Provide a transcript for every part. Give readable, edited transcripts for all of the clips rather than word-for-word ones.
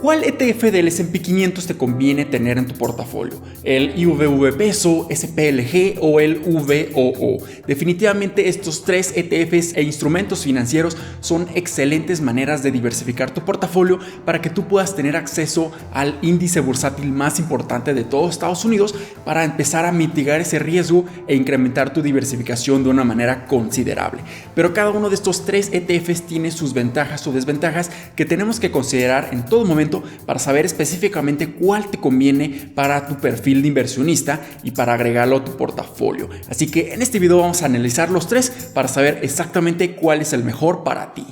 ¿Cuál ETF del S&P 500 te conviene tener en tu portafolio? ¿El IVV Peso, SPLG o el VOO? Definitivamente estos tres ETFs e instrumentos financieros son excelentes maneras de diversificar tu portafolio para que tú puedas tener acceso al índice bursátil más importante de todo Estados Unidos para empezar a mitigar ese riesgo e incrementar tu diversificación de una manera considerable. Pero cada uno de estos tres ETFs tiene sus ventajas o desventajas que tenemos que considerar en todo momento para saber específicamente cuál te conviene para tu perfil de inversionista y para agregarlo a tu portafolio. Así que en este video vamos a analizar los tres para saber exactamente cuál es el mejor para ti.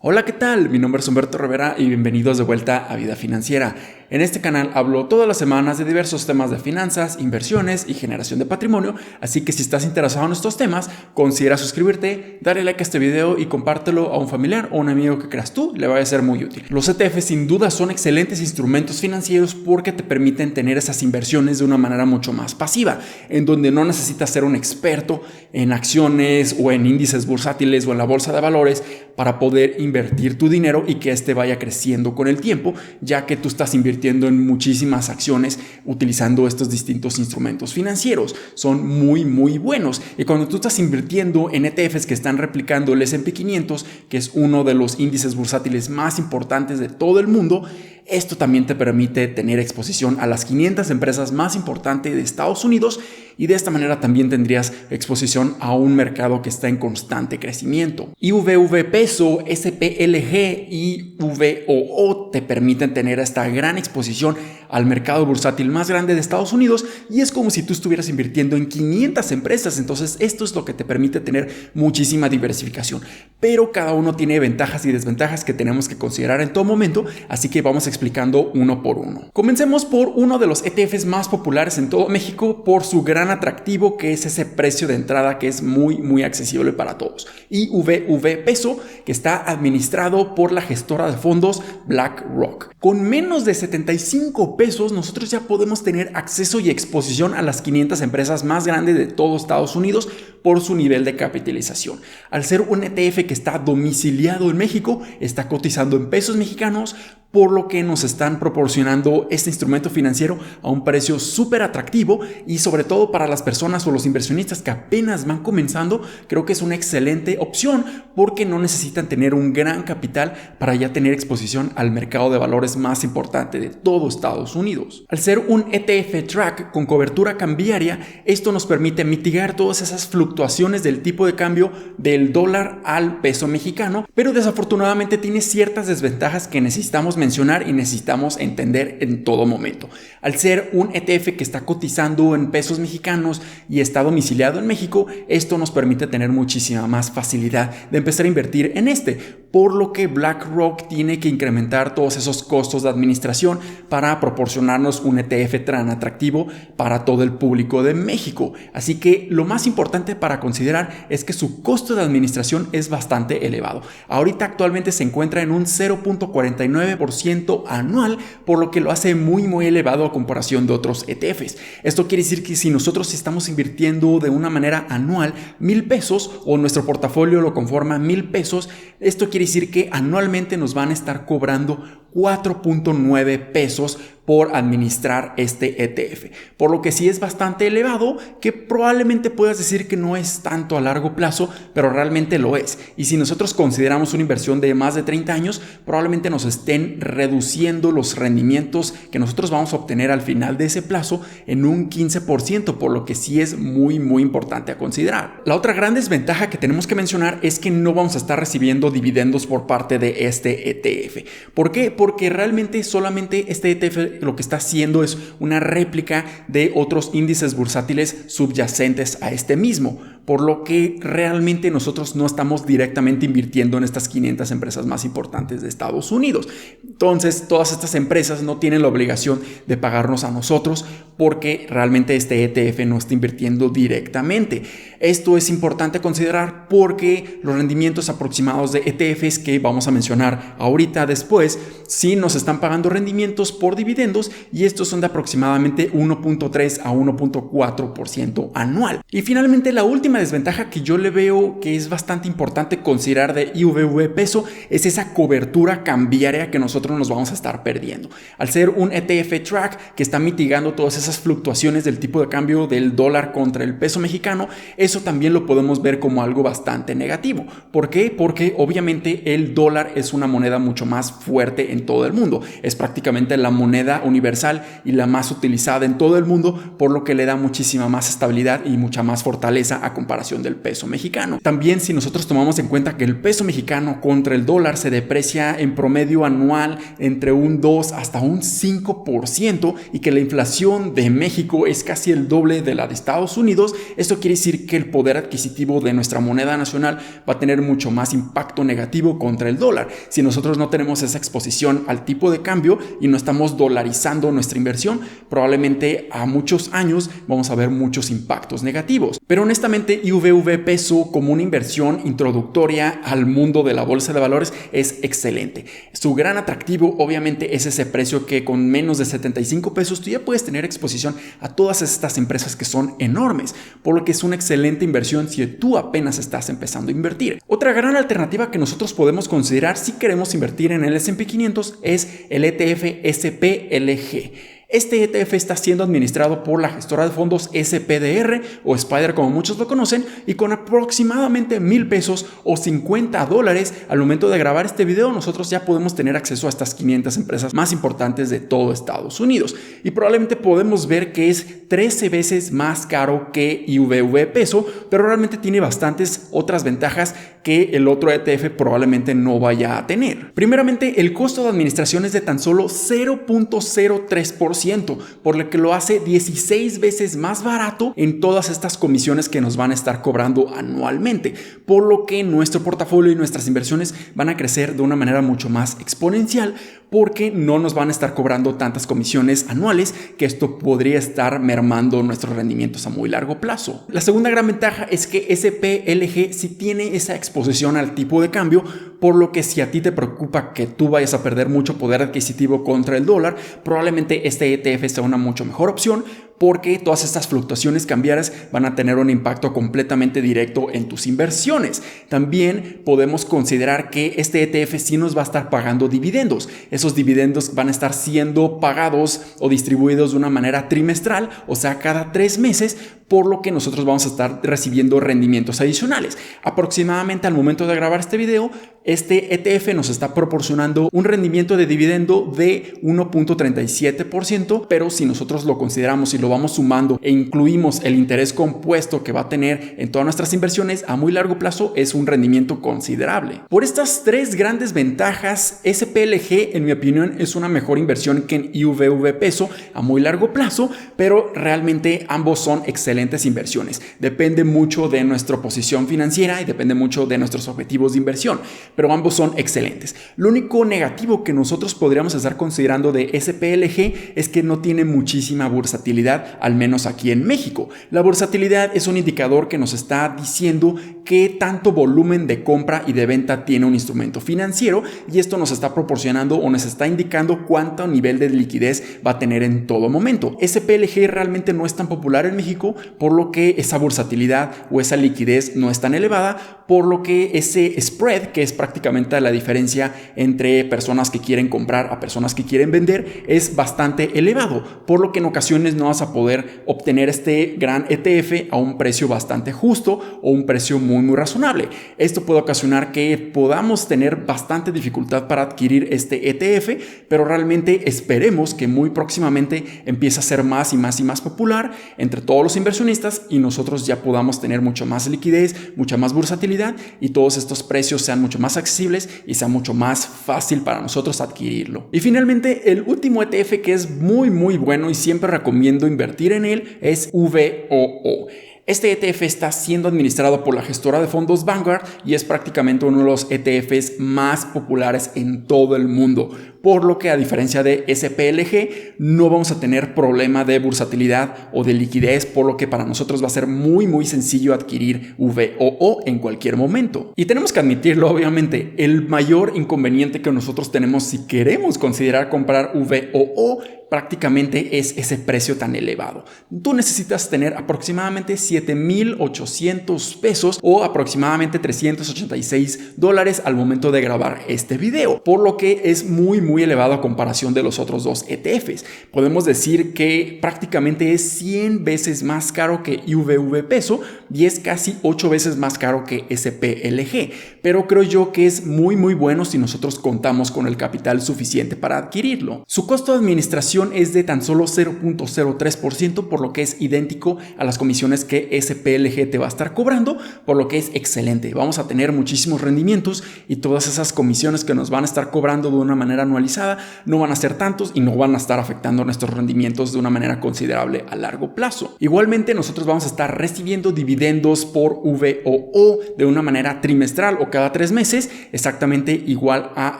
Hola, ¿qué tal? Mi nombre es Humberto Rivera y bienvenidos de vuelta a Vida Financiera. En este canal hablo todas las semanas de diversos temas de finanzas, inversiones y generación de patrimonio, así que si estás interesado en estos temas, considera suscribirte, darle like a este video y compártelo a un familiar o un amigo que creas tú le vaya a ser muy útil. Los ETF sin duda son excelentes instrumentos financieros porque te permiten tener esas inversiones de una manera mucho más pasiva, en donde no necesitas ser un experto en acciones o en índices bursátiles o en la bolsa de valores para poder invertir tu dinero y que este vaya creciendo con el tiempo, ya que tú estás invirtiendo en muchísimas acciones utilizando estos distintos instrumentos financieros. Son muy buenos. Y cuando tú estás invirtiendo en ETFs que están replicando el S&P 500, que es uno de los índices bursátiles más importantes de todo el mundo, esto también te permite tener exposición a las 500 empresas más importantes de Estados Unidos y de esta manera también tendrías exposición a un mercado que está en constante crecimiento. IVV Peso, SPLG y VOO te permiten tener esta gran exposición al mercado bursátil más grande de Estados Unidos y es como si tú estuvieras invirtiendo en 500 empresas. Entonces esto es lo que te permite tener muchísima diversificación, pero cada uno tiene ventajas y desventajas que tenemos que considerar en todo momento, así que vamos explicando uno por uno. Comencemos por uno de los ETFs más populares en todo México por su gran atractivo, que es ese precio de entrada que es muy accesible para todos. IVV Peso, que está administrado por la gestora de fondos BlackRock. Con menos de 75 pesos nosotros ya podemos tener acceso y exposición a las 500 empresas más grandes de todo Estados Unidos por su nivel de capitalización. Al ser un ETF que está domiciliado en México, está cotizando en pesos mexicanos, por lo que nos están proporcionando este instrumento financiero a un precio súper atractivo y sobre todo para las personas o los inversionistas que apenas van comenzando, creo que es una excelente opción porque no necesitan tener un gran capital para ya tener exposición al mercado de valores más importante de todo Estados Unidos. Al ser un ETF track con cobertura cambiaria, esto nos permite mitigar todas esas fluctuaciones del tipo de cambio del dólar al peso mexicano, pero desafortunadamente tiene ciertas desventajas que necesitamos mencionar y necesitamos entender en todo momento. Al ser un ETF que está cotizando en pesos mexicanos y está domiciliado en México, esto nos permite tener muchísima más facilidad de empezar a invertir en este, por lo que BlackRock tiene que incrementar todos esos costos de administración para proporcionarnos un ETF tan atractivo para todo el público de México. Así que lo más importante para considerar es que su costo de administración es bastante elevado. Ahorita actualmente se encuentra en un 0.49% anual, por lo que lo hace muy elevado a comparación de otros ETFs. Esto quiere decir que si nosotros estamos invirtiendo de una manera anual 1,000 pesos o nuestro portafolio lo conforma 1,000 pesos, esto quiere decir que anualmente nos van a estar cobrando 4.9 pesos por administrar este ETF, por lo que sí es bastante elevado, que probablemente puedas decir que no es tanto a largo plazo, pero realmente lo es. Y si nosotros consideramos una inversión de más de 30 años, probablemente nos estén reduciendo los rendimientos que nosotros vamos a obtener al final de ese plazo en un 15%, por lo que sí es muy importante a considerar. La otra gran desventaja que tenemos que mencionar es que no vamos a estar recibiendo dividendos por parte de este ETF. ¿Por qué? Porque realmente solamente este ETF lo que está haciendo es una réplica de otros índices bursátiles subyacentes a este mismo, por lo que realmente nosotros no estamos directamente invirtiendo en estas 500 empresas más importantes de Estados Unidos. Entonces, todas estas empresas no tienen la obligación de pagarnos a nosotros porque realmente este ETF no está invirtiendo directamente. Esto es importante considerar porque los rendimientos aproximados de ETFs que vamos a mencionar ahorita después, sí nos están pagando rendimientos por dividendos dividendos y estos son de aproximadamente 1.3 a 1.4% anual. Y finalmente la última desventaja que yo le veo que es bastante importante considerar de IVV peso es esa cobertura cambiaria que nosotros nos vamos a estar perdiendo. Al ser un ETF track que está mitigando todas esas fluctuaciones del tipo de cambio del dólar contra el peso mexicano, eso también lo podemos ver como algo bastante negativo. ¿Por qué? Porque obviamente el dólar es una moneda mucho más fuerte en todo el mundo. Es prácticamente la moneda universal y la más utilizada en todo el mundo, por lo que le da muchísima más estabilidad y mucha más fortaleza a comparación del peso mexicano. También si nosotros tomamos en cuenta que el peso mexicano contra el dólar se deprecia en promedio anual entre un 2 hasta un 5% y que la inflación de México es casi el doble de la de Estados Unidos, esto quiere decir que el poder adquisitivo de nuestra moneda nacional va a tener mucho más impacto negativo contra el dólar. Si nosotros no tenemos esa exposición al tipo de cambio y no estamos dolarizando nuestra inversión, probablemente a muchos años vamos a ver muchos impactos negativos. Pero honestamente IVV peso como una inversión introductoria al mundo de la bolsa de valores es excelente. Su gran atractivo obviamente es ese precio que con menos de 75 pesos tú ya puedes tener exposición a todas estas empresas que son enormes, por lo que es una excelente inversión si tú apenas estás empezando a invertir. Otra gran alternativa que nosotros podemos considerar si queremos invertir en el S&P 500 es el ETF SPLG. Este ETF está siendo administrado por la gestora de fondos SPDR o Spider como muchos lo conocen y con aproximadamente 1,000 pesos o $50 al momento de grabar este video nosotros ya podemos tener acceso a estas 500 empresas más importantes de todo Estados Unidos y probablemente podemos ver que es 13 veces más caro que IVV peso, pero realmente tiene bastantes otras ventajas que el otro ETF probablemente no vaya a tener. Primeramente, el costo de administración es de tan solo 0.03%, por lo que lo hace 16 veces más barato en todas estas comisiones que nos van a estar cobrando anualmente, por lo que nuestro portafolio y nuestras inversiones van a crecer de una manera mucho más exponencial porque no nos van a estar cobrando tantas comisiones anuales que esto podría estar mermando nuestros rendimientos a muy largo plazo. La segunda gran ventaja es que SPLG sí tiene esa exposición al tipo de cambio, por lo que si a ti te preocupa que tú vayas a perder mucho poder adquisitivo contra el dólar, probablemente este ETF sea una mucho mejor opción porque todas estas fluctuaciones cambiarias van a tener un impacto completamente directo en tus inversiones. También podemos considerar que este ETF sí nos va a estar pagando dividendos. Esos dividendos van a estar siendo pagados o distribuidos de una manera trimestral, o sea, cada 3 meses, por lo que nosotros vamos a estar recibiendo rendimientos adicionales. Aproximadamente al momento de grabar este video, este ETF nos está proporcionando un rendimiento de dividendo de 1.37%, pero si nosotros lo consideramos y lo vamos sumando e incluimos el interés compuesto que va a tener en todas nuestras inversiones a muy largo plazo, es un rendimiento considerable. Por estas 3 grandes ventajas, SPLG en mi opinión es una mejor inversión que en IVV peso a muy largo plazo, pero realmente ambos son excelentes inversiones. Depende mucho de nuestra posición financiera y depende mucho de nuestros objetivos de inversión, pero ambos son excelentes. Lo único negativo que nosotros podríamos estar considerando de SPLG es que no tiene muchísima versatilidad, al menos aquí en México. La versatilidad es un indicador que nos está diciendo qué tanto volumen de compra y de venta tiene un instrumento financiero y esto nos está proporcionando o nos está indicando cuánto nivel de liquidez va a tener en todo momento. SPLG realmente no es tan popular en México, por lo que esa versatilidad o esa liquidez no es tan elevada, por lo que ese spread, que es prácticamente la diferencia entre personas que quieren comprar a personas que quieren vender, es bastante elevado, por lo que en ocasiones no vas a poder obtener este gran ETF a un precio bastante justo o un precio muy razonable. Esto puede ocasionar que podamos tener bastante dificultad para adquirir este ETF, pero realmente esperemos que muy próximamente empiece a ser más y más popular entre todos los inversionistas y nosotros ya podamos tener mucho más liquidez, mucha más versatilidad y todos estos precios sean mucho más accesibles y sea mucho más fácil para nosotros adquirirlo. Y finalmente, el último ETF que es muy bueno y siempre recomiendo invertir en él es VOO. Este ETF está siendo administrado por la gestora de fondos Vanguard y es prácticamente uno de los ETFs más populares en todo el mundo. por lo que a diferencia de SPLG no vamos a tener problema de bursatilidad o de liquidez, por lo que para nosotros va a ser muy sencillo adquirir VOO en cualquier momento. Y tenemos que admitirlo, obviamente, el mayor inconveniente que nosotros tenemos si queremos considerar comprar VOO prácticamente es ese precio tan elevado. Tú necesitas tener aproximadamente 7,800 pesos o aproximadamente $386 al momento de grabar este video, por lo que es muy elevado a comparación de los otros dos ETFs. Podemos decir que prácticamente es 100 veces más caro que IVV peso y es casi 8 veces más caro que SPLG, pero creo yo que es muy bueno si nosotros contamos con el capital suficiente para adquirirlo. Su costo de administración es de tan solo 0.03%, por lo que es idéntico a las comisiones que SPLG te va a estar cobrando, por lo que es excelente. Vamos a tener muchísimos rendimientos y todas esas comisiones que nos van a estar cobrando de una manera anualizada no van a ser tantos y no van a estar afectando nuestros rendimientos de una manera considerable a largo plazo. Igualmente, nosotros vamos a estar recibiendo dividendos por VOO de una manera trimestral o cada 3 meses, exactamente igual a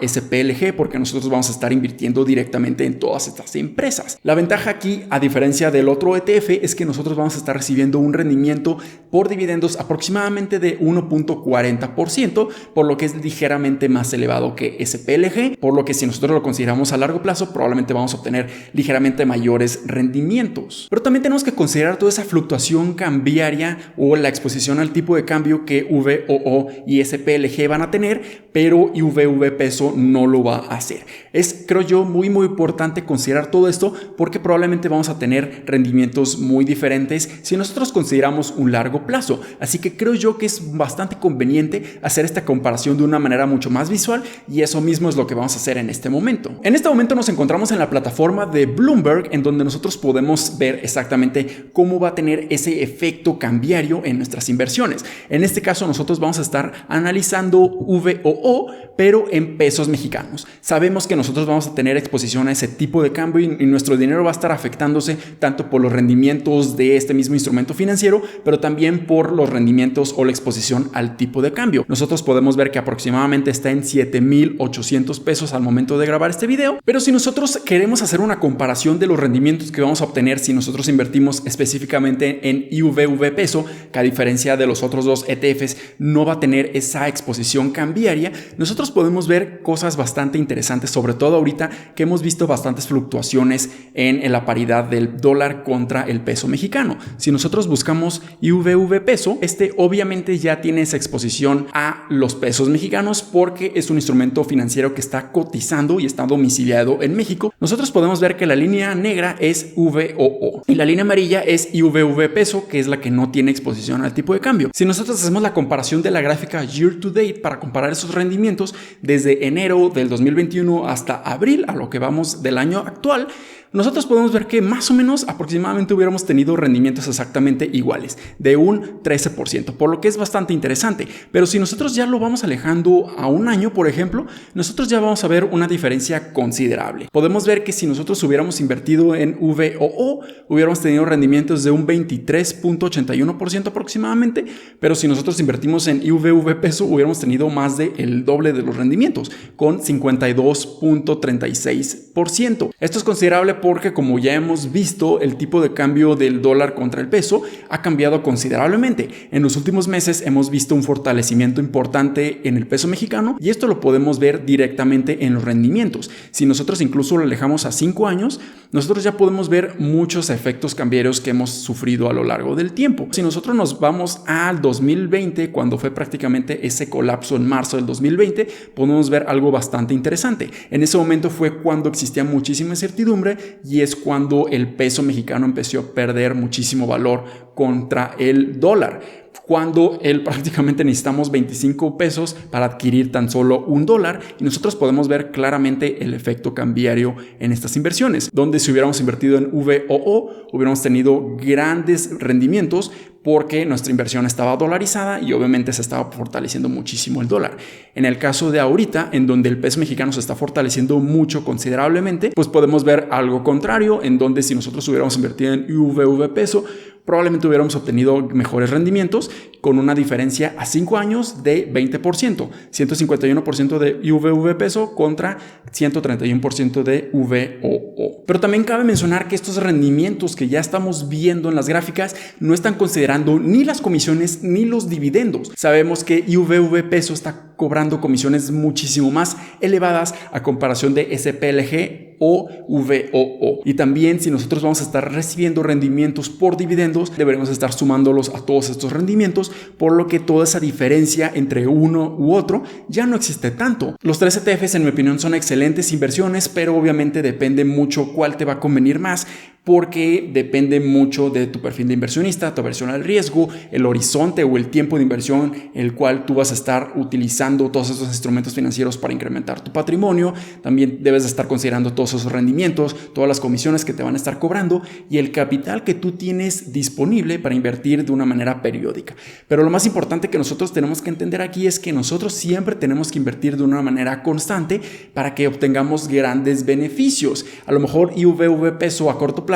SPLG, porque nosotros vamos a estar invirtiendo directamente en todas estas empresas. La ventaja aquí, a diferencia del otro ETF, es que nosotros vamos a estar recibiendo un rendimiento por dividendos aproximadamente de 1.40%, por lo que es ligeramente más elevado que SPLG, por lo que si nosotros lo consideramos a largo plazo, probablemente vamos a obtener ligeramente mayores rendimientos. Pero también tenemos que considerar toda esa fluctuación cambiaria o la exposición al tipo de cambio que VOO y SPLG van a tener, pero IVV peso no lo va a hacer. Es, creo yo, muy importante considerar todo esto porque probablemente vamos a tener rendimientos muy diferentes si nosotros consideramos un largo plazo. Así que creo yo que es bastante conveniente hacer esta comparación de una manera mucho más visual y eso mismo es lo que vamos a hacer en este momento. En este momento nos encontramos en la plataforma de Bloomberg, en donde nosotros podemos ver exactamente cómo va a tener ese efecto cambiario en nuestras inversiones. En este caso nosotros vamos a estar analizando VOO, pero en pesos mexicanos. Sabemos que nosotros vamos a tener exposición a ese tipo de cambio y nuestro dinero va a estar afectándose tanto por los rendimientos de este mismo instrumento financiero, pero también por los rendimientos o la exposición al tipo de cambio. Nosotros podemos ver que aproximadamente está en 7,800 pesos al momento de grabar este video, pero si nosotros queremos hacer una comparación de los rendimientos que vamos a obtener si nosotros invertimos específicamente en IVV peso, que a diferencia de los otros dos ETFs no va a tener esa exposición cambiaria, nosotros podemos ver cosas bastante interesantes, sobre todo ahorita que hemos visto bastantes fluctuaciones en la paridad del dólar contra el peso mexicano. Si nosotros buscamos IVV peso, este obviamente ya tiene esa exposición a los pesos mexicanos porque es un instrumento financiero que está cotizando y está domiciliado en México. Nosotros podemos ver que la línea negra es VOO y la línea amarilla es IVV peso, que es la que no tiene exposición al tipo de cambio. Si nosotros hacemos la comparación de la gráfica year to date para comparar esos rendimientos desde enero del 2021 hasta abril, a lo que vamos del año actual, nosotros podemos ver que más o menos aproximadamente hubiéramos tenido rendimientos exactamente iguales, de un 13%, por lo que es bastante interesante. Pero si nosotros ya lo vamos alejando a un año, por ejemplo, nosotros ya vamos a ver una diferencia considerable. Podemos ver que si nosotros hubiéramos invertido en VOO, hubiéramos tenido rendimientos de un 23.81% aproximadamente, pero si nosotros invertimos en IVV peso, hubiéramos tenido más del doble de los rendimientos, con 52.36%. Esto es considerable porque, como ya hemos visto, el tipo de cambio del dólar contra el peso ha cambiado considerablemente. En los últimos meses hemos visto un fortalecimiento importante en el peso mexicano y esto lo podemos ver directamente en los rendimientos. Si nosotros incluso lo alejamos a 5 años, nosotros ya podemos ver muchos efectos cambiarios que hemos sufrido a lo largo del tiempo. Si nosotros nos vamos al 2020, cuando fue prácticamente ese colapso en marzo del 2020, podemos ver algo bastante interesante. En ese momento fue cuando existía muchísima incertidumbre y es cuando el peso mexicano empezó a perder muchísimo valor contra el dólar, cuando prácticamente necesitamos 25 pesos para adquirir tan solo $1 y nosotros podemos ver claramente el efecto cambiario en estas inversiones, donde si hubiéramos invertido en VOO hubiéramos tenido grandes rendimientos porque nuestra inversión estaba dolarizada y obviamente se estaba fortaleciendo muchísimo el dólar. En el caso de ahorita, en donde el peso mexicano se está fortaleciendo mucho considerablemente, pues podemos ver algo contrario, en donde si nosotros hubiéramos invertido en IVV peso, probablemente hubiéramos obtenido mejores rendimientos con una diferencia a 5 años de 20%, 151% de IVV peso contra 131% de VOO. Pero también cabe mencionar que estos rendimientos que ya estamos viendo en las gráficas no están considerando ni las comisiones ni los dividendos. Sabemos que IVV peso está cobrando comisiones muchísimo más elevadas a comparación de SPLG o VOO. Y también, si nosotros vamos a estar recibiendo rendimientos por dividendos, deberemos estar sumándolos a todos estos rendimientos, por lo que toda esa diferencia entre uno u otro ya no existe tanto. Los 3 ETFs, en mi opinión, son excelentes inversiones, pero obviamente depende mucho cuál te va a convenir más, porque depende mucho de tu perfil de inversionista, tu aversión al riesgo, el horizonte o el tiempo de inversión el cual tú vas a estar utilizando todos esos instrumentos financieros para incrementar tu patrimonio. También debes de estar considerando todos esos rendimientos, todas las comisiones que te van a estar cobrando y el capital que tú tienes disponible para invertir de una manera periódica. Pero lo más importante que nosotros tenemos que entender aquí es que nosotros siempre tenemos que invertir de una manera constante para que obtengamos grandes beneficios. A lo mejor IVV peso a corto plazo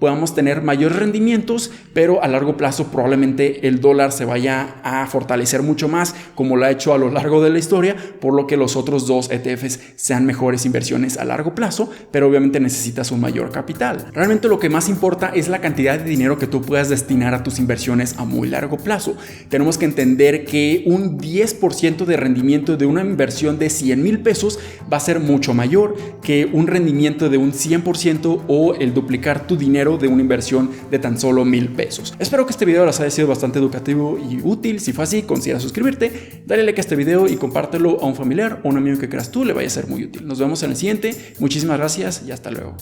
podamos tener mayores rendimientos, pero a largo plazo probablemente el dólar se vaya a fortalecer mucho más, como lo ha hecho a lo largo de la historia, por lo que los otros 2 ETFs sean mejores inversiones a largo plazo, pero obviamente necesitas un mayor capital. Realmente lo que más importa es la cantidad de dinero que tú puedas destinar a tus inversiones a muy largo plazo. Tenemos que entender que un 10% de rendimiento de una inversión de 100,000 pesos va a ser mucho mayor que un rendimiento de un 100% o el duplicar tu dinero de una inversión de tan solo 1,000 pesos. Espero que este video les haya sido bastante educativo y útil. Si fue así, considera suscribirte, dale like a este video y compártelo a un familiar o un amigo que creas tú le vaya a ser muy útil. Nos vemos en el siguiente. Muchísimas gracias y hasta luego.